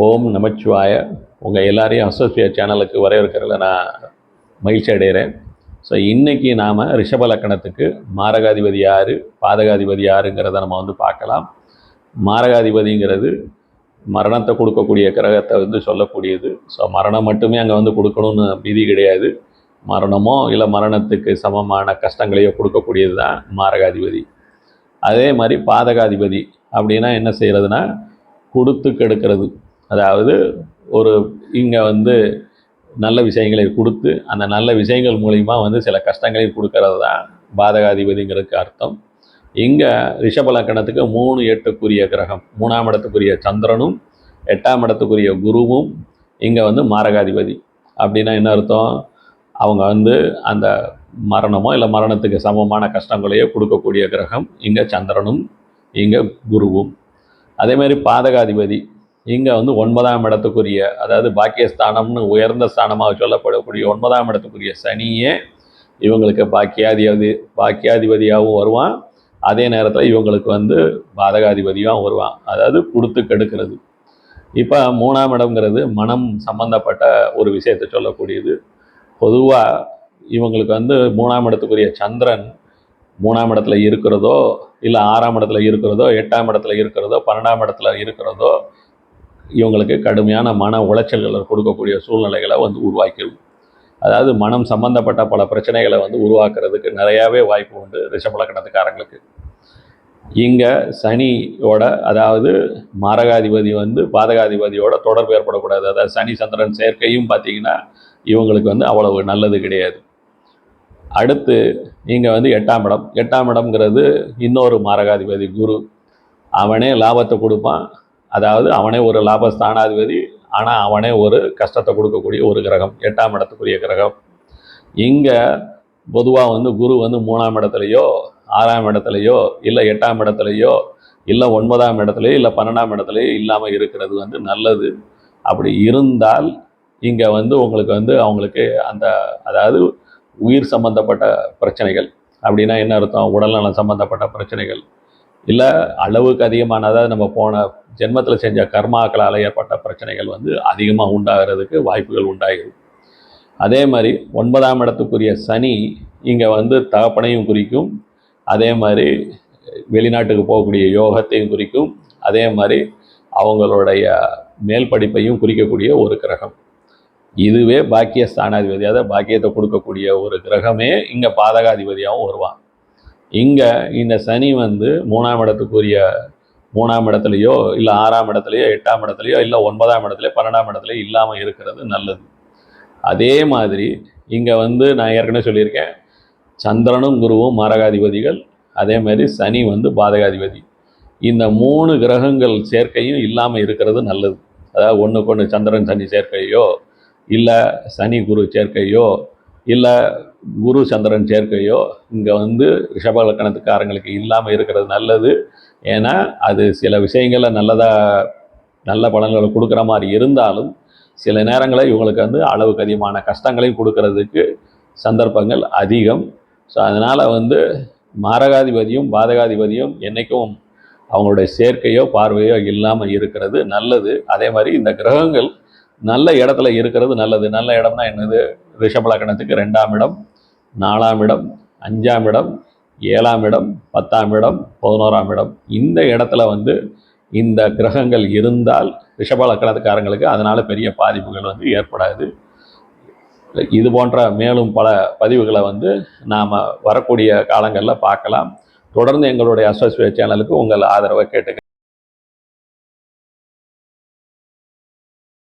ஓம் நமச்சிவாய. உங்கள் எல்லாரையும் அசோசியேட் சேனலுக்கு வரவேற்கிறதுல நான் மகிழ்ச்சி அடைகிறேன். ஸோ இன்றைக்கி நாம் ரிஷப லக்கணத்துக்கு மாரகாதிபதி யார், பாதகாதிபதி யாருங்கிறத நம்ம பார்க்கலாம். மாரகாதிபதிங்கிறது மரணத்தை கொடுக்கக்கூடிய கிரகத்தை சொல்லக்கூடியது. ஸோ மரணம் மட்டுமே அங்கே கொடுக்கணும்னு விதி கிடையாது. மரணமோ இல்லை மரணத்துக்கு சமமான கஷ்டங்களையோ கொடுக்கக்கூடியது தான் மாரகாதிபதி. அதே மாதிரி பாதகாதிபதி அப்படின்னா என்ன செய்கிறதுனா கொடுத்து கெடுக்கிறது. அதாவது ஒரு இங்கே நல்ல விஷயங்களை கொடுத்து அந்த நல்ல விஷயங்கள் மூலிமா சில கஷ்டங்களை கொடுக்கறது தான் பாதகாதிபதிங்கிறதுக்கு அர்த்தம். இங்கே ரிஷப லக்கணத்துக்கு 3-8க்குரிய கிரகம், 3ஆம் இடத்துக்குரிய சந்திரனும் 8ஆம் இடத்துக்குரிய குருவும் இங்கே மாரகாதிபதி. அப்படின்னா என்ன அர்த்தம்? அவங்க அந்த மரணமோ இல்லை மரணத்துக்கு சமமான கஷ்டங்களையோ கொடுக்கக்கூடிய கிரகம் இங்கே சந்திரனும் இங்கே குருவும். அதேமாதிரி பாதகாதிபதி இங்கே 9ஆம் இடத்துக்குரிய, அதாவது பாக்கியஸ்தானம்னு உயர்ந்த ஸ்தானமாக சொல்லப்படக்கூடிய 9ஆம் இடத்துக்குரிய சனியே இவங்களுக்கு பாக்கியாதிபதியாகவும் வருவான். அதே நேரத்தில் இவங்களுக்கு பாதகாதிபதியாகவும் வருவான். அதாவது கொடுத்து கெடுக்கிறது. இப்போ 3ஆம் இடம்ங்கிறது மனம் சம்பந்தப்பட்ட ஒரு விஷயத்தை சொல்லக்கூடியது. பொதுவாக இவங்களுக்கு 3ஆம் இடத்துக்குரிய சந்திரன் 3ஆம் இடத்துல இருக்கிறதோ இல்லை 6ஆம் இடத்துல இருக்கிறதோ 8ஆம் இடத்துல இருக்கிறதோ 12ஆம் இடத்துல இருக்கிறதோ இவங்களுக்கு கடுமையான மன உளைச்சல்களை கொடுக்கக்கூடிய சூழ்நிலைகளை உருவாக்கிடும். அதாவது மனம் சம்பந்தப்பட்ட பல பிரச்சனைகளை உருவாக்குறதுக்கு நிறையாவே வாய்ப்பு உண்டு ரிஷப லக்கணத்துக்காரங்களுக்கு. இங்கே சனியோட, அதாவது மாரகாதிபதி பாதகாதிபதியோட தொடர்பு ஏற்படக்கூடாது. அதாவது சனி சந்திரன் சேர்க்கையும் பார்த்திங்கன்னா இவங்களுக்கு அவ்வளவு நல்லது கிடையாது. அடுத்து இங்கே 8ஆம் இடம். 8ஆம் இடம்ங்கிறது இன்னொரு மாரகாதிபதி குரு. அவனே லாபத்தை கொடுப்பான். அதாவது அவனே ஒரு லாபஸ்தானாதிபதி, ஆனால் அவனே ஒரு கஷ்டத்தை கொடுக்கக்கூடிய ஒரு கிரகம், 8ஆம் இடத்துக்குரிய கிரகம். இங்கே பொதுவாக குரு 3ஆம் இடத்துலையோ 6ஆம் இடத்துலையோ இல்லை 8ஆம் இடத்துலையோ இல்லை 9ஆம் இடத்துலையோ இல்லை 12ஆம் இடத்துலையோ இல்லாமல் இருக்கிறது நல்லது. அப்படி இருந்தால் இங்கே உங்களுக்கு அவங்களுக்கு அந்த, அதாவது உயிர் சம்பந்தப்பட்ட பிரச்சனைகள், அப்படின்னா என்ன அர்த்தம்? உடல்நலம் சம்பந்தப்பட்ட பிரச்சனைகள், இல்லை அளவுக்கு அதிகமான, அதாவது நம்ம போன ஜென்மத்தில் செஞ்ச கர்மாக்களால் ஏற்பட்ட பிரச்சனைகள் அதிகமாக உண்டாகிறதுக்கு வாய்ப்புகள் உண்டாகிறது. அதே மாதிரி 9ஆம் இடத்துக்குரிய சனி இங்கே தகப்பனையும் குறிக்கும். அதே மாதிரி வெளிநாட்டுக்கு போகக்கூடிய யோகத்தையும் குறிக்கும். அதே மாதிரி அவங்களுடைய மேல் படிப்பையும் குறிக்கக்கூடிய ஒரு கிரகம். இதுவே பாக்கிய ஸ்தானாதிபதி, அதாவது பாக்கியத்தை கொடுக்கக்கூடிய ஒரு கிரகமே இங்கே பாதகாதிபதியாகவும் வருவான். இங்கே இந்த சனி 3ஆம் இடத்துக்குரிய 3ஆம் இடத்துலையோ இல்லை 6ஆம் இடத்துலையோ 8ஆம் இடத்துலையோ இல்லை 9ஆம் இடத்துலையோ 12ஆம் இடத்துலையோ இல்லாமல் இருக்கிறது நல்லது. அதே மாதிரி இங்கே நான் ஏற்கனவே சொல்லியிருக்கேன், சந்திரனும் குருவும் மாரகாதிபதிகள். அதே மாதிரி சனி பாதகாதிபதி. இந்த 3 கிரகங்கள் சேர்க்கையும் இல்லாமல் இருக்கிறது நல்லது. அதாவது ஒன்றுக்கு ஒன்று சந்திரன் சனி சேர்க்கையோ இல்லை சனி குரு சேர்க்கையோ இல்லை குரு சந்திரன் சேர்க்கையோ இங்கே ரிஷப லக்கணத்துக்காரங்களுக்கு இல்லாமல் இருக்கிறது நல்லது. ஏன்னா அது சில விஷயங்களில் நல்ல பலன்களை கொடுக்குற மாதிரி இருந்தாலும் சில நேரங்களில் இவங்களுக்கு அளவுக்கு அதிகமான கஷ்டங்களையும் கொடுக்கறதுக்கு சந்தர்ப்பங்கள் அதிகம். ஸோ அதனால் மாரகாதிபதியும் பாதகாதிபதியும் என்றைக்கும் அவங்களுடைய சேர்க்கையோ பார்வையோ இல்லாமல் இருக்கிறது நல்லது. அதே மாதிரி இந்த கிரகங்கள் நல்ல இடத்துல இருக்கிறது நல்லது. நல்ல இடம்னா என்னது? ரிஷப லக்கணத்துக்கு 2ஆம் இடம், 4ஆம் இடம், 5ஆம் இடம், 7ஆம் இடம், 10ஆம் இடம், 11ஆம் இடம். இந்த இடத்துல இந்த கிரகங்கள் இருந்தால் ரிஷப லக்கணத்துக்காரங்களுக்கு அதனால் பெரிய பாதிப்புகள் ஏற்படாது. இது போன்ற மேலும் பல பதிவுகளை நாம் வரக்கூடிய காலங்களில் பார்க்கலாம். தொடர்ந்து எங்களுடைய அசோசியேட் சேனலுக்கு உங்கள் ஆதரவை கேட்டுக்க.